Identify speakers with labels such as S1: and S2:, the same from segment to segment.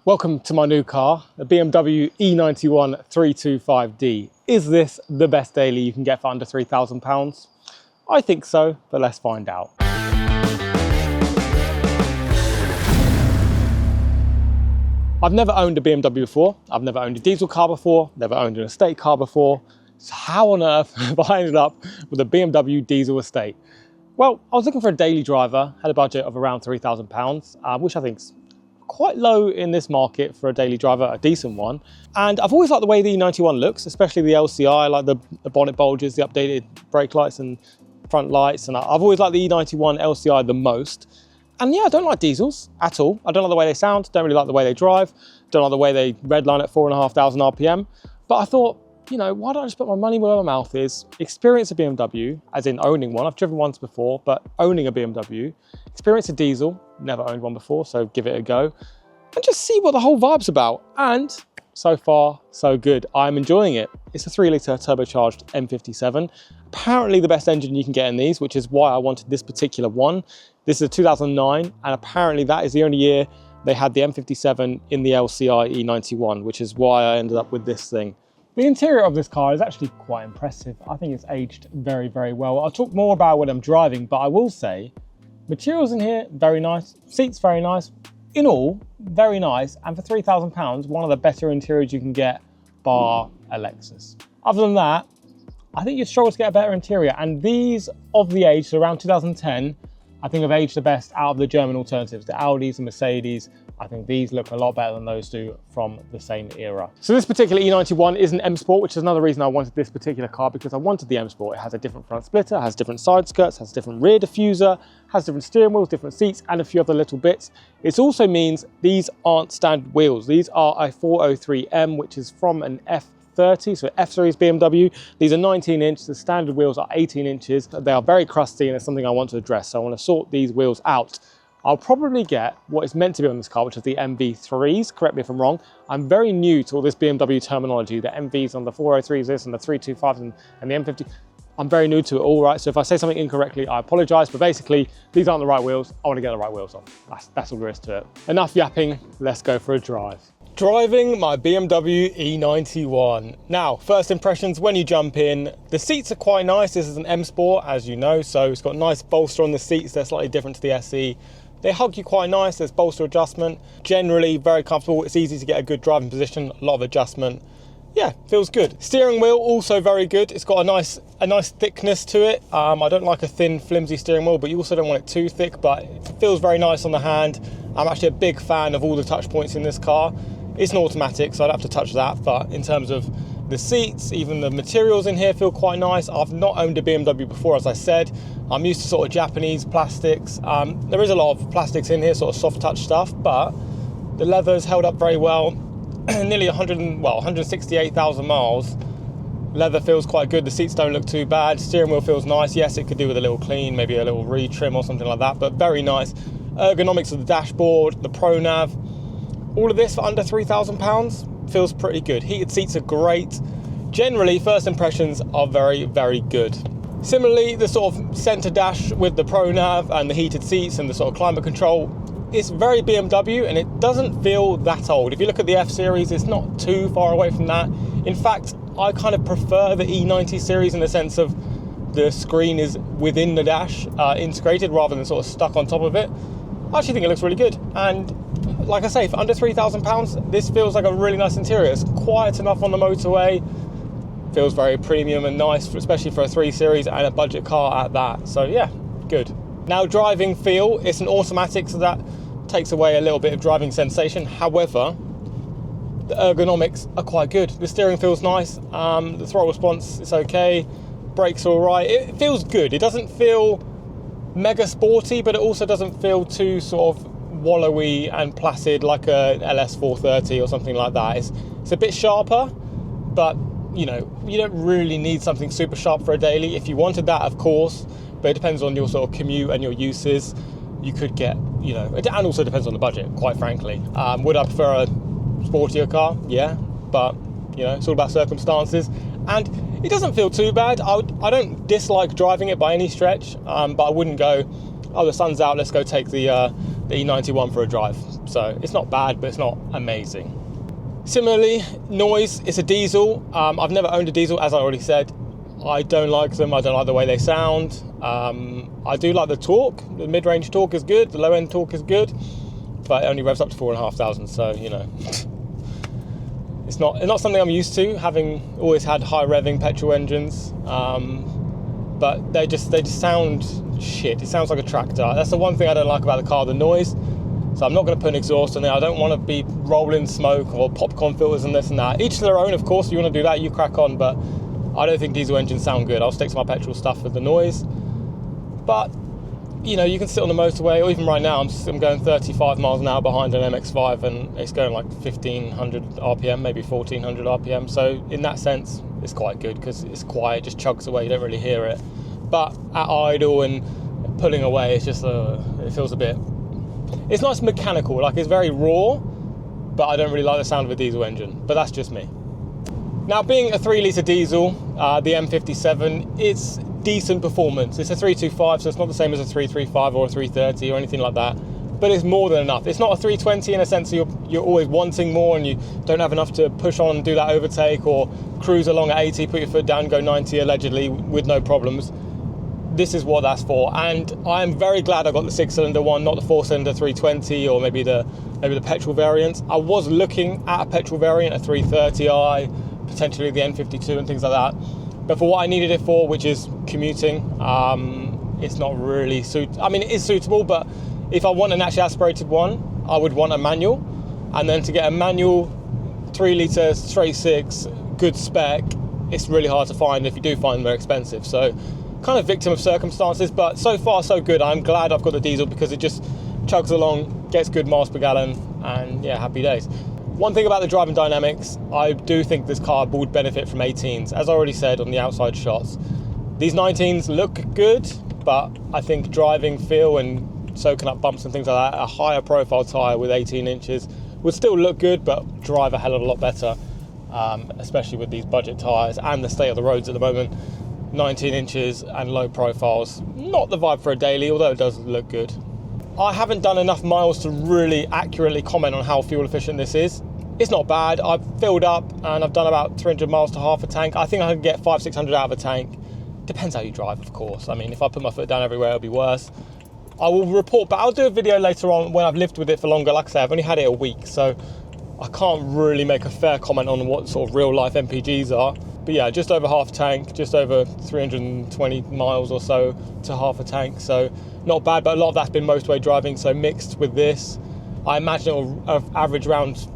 S1: Welcome to my new car, the BMW E91 325D. Is this the best daily you can get for under £3,000? I think so, but let's find out. I've never owned a BMW before. I've never owned a diesel car before, never owned an estate car before. So how on earth have I ended up with a BMW diesel estate? Well, I was looking for a daily driver, had a budget of around £3,000, which I think is quite low in this market for a daily driver, a decent one. And I've always liked the way the E91 looks, especially the LCI, like the bonnet bulges, the updated brake lights and front lights. And I've always liked the E91 LCI the most. And yeah, I don't like diesels at all. I don't like the way they sound, don't really like the way they drive, don't like the way they redline at 4,500 RPM. But I thought, you know, why don't I just put my money where my mouth is, experience a BMW, as in owning one. I've driven ones before, but owning a BMW, experience a diesel, never owned one before, so give it a go, and just see what the whole vibe's about. And so far, so good. I'm enjoying it. It's a 3-litre turbocharged M57. Apparently the best engine you can get in these, which is why I wanted this particular one. This is a 2009, and apparently that is the only year they had the M57 in the LCI E91, which is why I ended up with this thing. The interior of this car is actually quite impressive. I think it's aged very, very well. I'll talk more about when I'm driving, but I will say materials in here, very nice. Seats, very nice. In all, very nice. And for £3,000, one of the better interiors you can get, bar a Lexus. Other than that, I think you'd struggle to get a better interior. And these of the age, so around 2010, I think have aged the best out of the German alternatives, the Audis and Mercedes. I think these look a lot better than those do from the same era. So this particular E91 is an MSport, which is another reason I wanted this particular car, because I wanted the MSport. It has a different front splitter, has different side skirts, has different rear diffuser, has different steering wheels, different seats, and a few other little bits. It also means these aren't standard wheels. These are a 403M, which is from an F30, so F-Series BMW. These are 19 inch, the standard wheels are 18 inches. They are very crusty and it's something I want to address, so I want to sort these wheels out. I'll probably get what is meant to be on this car, which is the MV3s, correct me if I'm wrong. I'm very new to all this BMW terminology, the MVs on the 403s this and the 325s and the M50. I'm very new to it all, right? So if I say something incorrectly, I apologize, but basically these aren't the right wheels. I want to get the right wheels on. That's all there is to it. Enough yapping, let's go for a drive. Driving my BMW E91. Now, first impressions when you jump in, the seats are quite nice. This is an M Sport, as you know, so it's got a nice bolster on the seats. They're slightly different to the SE. They hug you quite nice, there's bolster adjustment. Generally very comfortable, it's easy to get a good driving position, a lot of adjustment. Yeah, feels good. Steering wheel, also very good. It's got a nice thickness to it. I don't like a thin, flimsy steering wheel, but you also don't want it too thick, but it feels very nice on the hand. I'm actually a big fan of all the touch points in this car. It's an automatic, so I'd have to touch that, but in terms of the seats, even the materials in here feel quite nice. I've not owned a BMW before, as I said. I'm used to sort of Japanese plastics. There is a lot of plastics in here, sort of soft touch stuff, but the leather's held up very well. Nearly 168,000 miles. Leather feels quite good. The seats don't look too bad. Steering wheel feels nice. Yes, it could do with a little clean, maybe a little re-trim or something like that, but very nice. Ergonomics of the dashboard, the Pro Nav, all of this for under £3,000 feels pretty good. Heated seats are great. Generally, first impressions are very, very good. Similarly, the sort of center dash with the Pro Nav and the heated seats and the sort of climate control, it's very BMW and it doesn't feel that old. If you look at the F-Series, it's not too far away from that. In fact, I kind of prefer the E90 series in the sense of the screen is within the dash, integrated rather than sort of stuck on top of it. I actually think it looks really good. And like I say, for under £3,000, this feels like a really nice interior. It's quiet enough on the motorway. Feels very premium and nice, especially for a 3 Series and a budget car at that. So yeah, good. Now driving feel, it's an automatic, so that takes away a little bit of driving sensation. However, the ergonomics are quite good. The steering feels nice, the throttle response is okay, brakes are all right. It feels good. It doesn't feel mega sporty, but it also doesn't feel too sort of wallowy and placid like a LS430 or something like that. It's a bit sharper, but you know, you don't really need something super sharp for a daily. If you wanted that, of course, but it depends on your sort of commute and your uses. You could get, you know, and also depends on the budget, quite frankly. Would I prefer a sportier car? Yeah, but you know, it's all about circumstances. And it doesn't feel too bad. I don't dislike driving it by any stretch, but I wouldn't go, oh, the sun's out, let's go take the the E91 for a drive. So it's not bad, but it's not amazing. Similarly, noise, it's a diesel. I've never owned a diesel, as I already said. I don't like them, I don't like the way they sound. I do like the torque. The mid-range torque is good, the low-end torque is good, but it only revs up to 4,500, so you know. It's not something I'm used to, having always had high revving petrol engines. But they just sound shit. It sounds like a tractor. That's the one thing I don't like about the car, the noise. So I'm not going to put an exhaust on it. I don't want to be rolling smoke or popcorn filters and this and that. Each to their own, of course. If you want to do that, you crack on. But I don't think diesel engines sound good. I'll stick to my petrol stuff with the noise. But, you know, you can sit on the motorway, or even right now, I'm going 35 miles an hour behind an MX-5 and it's going like 1,500 RPM, maybe 1,400 RPM. So in that sense, it's quite good because it's quiet, just chugs away, you don't really hear it. But at idle and pulling away, it's just, it feels a bit, it's nice mechanical, like it's very raw, but I don't really like the sound of a diesel engine, but that's just me. Now, being a 3-litre diesel, the M57, it's decent performance. It's a 325, so it's not the same as a 335 or a 330 or anything like that, but it's more than enough. It's not a 320 in a sense that you're always wanting more and you don't have enough to push on and do that overtake or cruise along at 80, put your foot down, go 90 allegedly with no problems. This is what that's for, and I'm very glad I got the 6-cylinder one, not the 4-cylinder 320 or maybe the petrol variants. I was looking at a petrol variant, a 330i, potentially the N52 and things like that. But for what I needed it for, which is commuting, it's not really I mean, it is suitable, but if I want an actually aspirated one, I would want a manual. And then to get a manual 3-litre straight 6, good spec, it's really hard to find. If you do find them, they're expensive. So kind of victim of circumstances, but so far so good. I'm glad I've got the diesel because it just chugs along, gets good miles per gallon, and yeah, happy days. One thing about the driving dynamics, I do think this car would benefit from 18s. As I already said on the outside shots, these 19s look good, but I think driving feel and soaking up bumps and things like that, a higher profile tyre with 18 inches would still look good, but drive a hell of a lot better, especially with these budget tyres and the state of the roads at the moment. 19 inches and low profiles, not the vibe for a daily, although it does look good. I haven't done enough miles to really accurately comment on how fuel efficient this is. It's not bad. I've filled up and I've done about 300 miles to half a tank. I think I can get 500-600 out of a tank. Depends how you drive, of course. I mean, if I put my foot down everywhere, it'll be worse. I will report, but I'll do a video later on when I've lived with it for longer. Like I say, I've only had it a week, so I can't really make a fair comment on what sort of real life MPGs are. But yeah, just over half a tank, just over 320 miles or so to half a tank. So not bad, but a lot of that's been motorway driving. So mixed with this, I imagine it will average around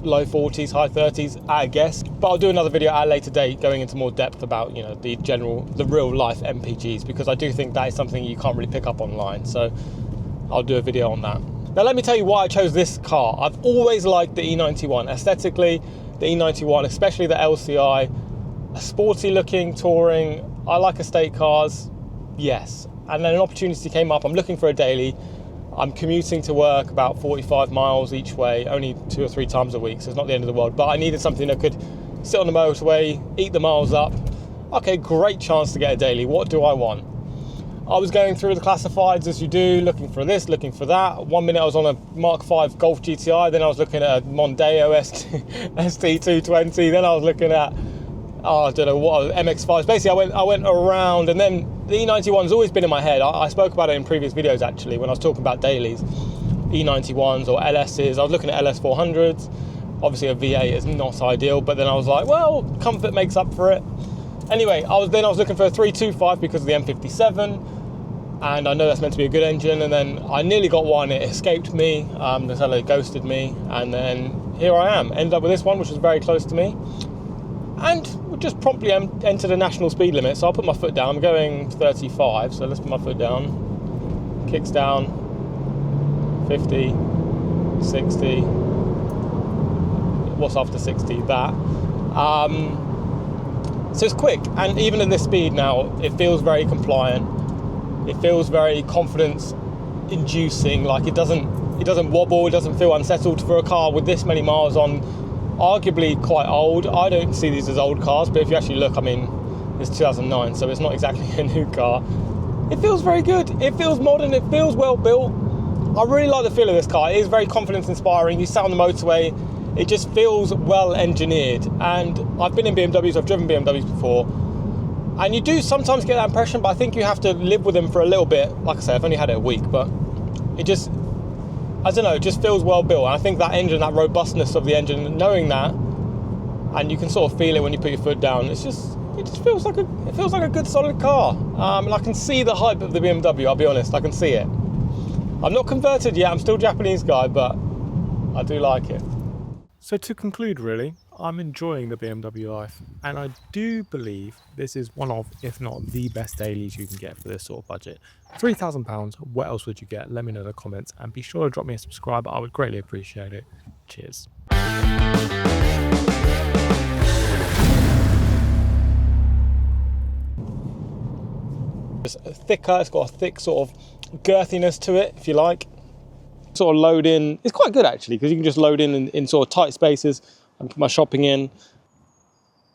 S1: low 40s, high 30s at a guess. But I'll do another video at a later date going into more depth about, you know, the real life MPGs, because I do think that is something you can't really pick up online. So I'll do a video on that. Now let me tell you why I chose this car. I've always liked the E91. Aesthetically, the E91, especially the LCI, a sporty looking, touring. I like estate cars, yes. And then an opportunity came up. I'm looking for a daily. I'm commuting to work about 45 miles each way, only 2 or 3 times a week, so it's not the end of the world. But I needed something that could sit on the motorway, eat the miles up. Okay, great chance to get a daily. What do I want? I was going through the classifieds as you do, looking for this, looking for that. 1 minute I was on a Mark V Golf GTI, then I was looking at a Mondeo ST220, then I was looking at I don't know what, MX-5s. Basically, I went around, and then the E91's always been in my head. I spoke about it in previous videos, actually, when I was talking about dailies. E91s or LSs. I was looking at LS 400s. Obviously, a V8 is not ideal, but then I was like, well, comfort makes up for it. Anyway, I was looking for a 325 because of the M57, and I know that's meant to be a good engine, and then I nearly got one. It escaped me. The seller ghosted me, and then here I am. Ended up with this one, which was very close to me. And just promptly entered a national speed limit, so I'll put my foot down. I'm going 35, so let's put my foot down. Kicks down, 50, 60. What's after 60? That. So it's quick, and even at this speed now, it feels very compliant. It feels very confidence-inducing. Like it doesn't wobble. It doesn't feel unsettled for a car with this many miles on. Arguably quite old. I don't see these as old cars, but if you actually look, I mean, it's 2009, so it's not exactly a new car. It feels very good. It feels modern. It feels well built. I really like the feel of this car. It is very confidence inspiring. You sat on the motorway, it just feels well engineered. And I've been in BMWs, I've driven BMWs before, and you do sometimes get that impression, but I think you have to live with them for a little bit. Like I say, I've only had it a week, but it just, I don't know, it just feels well built. And I think that engine, that robustness of the engine, knowing that, and you can sort of feel it when you put your foot down, it just feels like a good solid car. And I can see the hype of the BMW, I'll be honest, I can see it. I'm not converted yet, I'm still a Japanese guy, but I do like it. So to conclude really, I'm enjoying the BMW life, and I do believe this is one of, if not the best dailies you can get for this sort of budget. £3,000, what else would you get? Let me know in the comments, and be sure to drop me a subscribe, I would greatly appreciate it. Cheers. It's thicker, it's got a thick sort of girthiness to it, if you like. Sort of load in, it's quite good actually, because you can just load in sort of tight spaces and put my shopping in.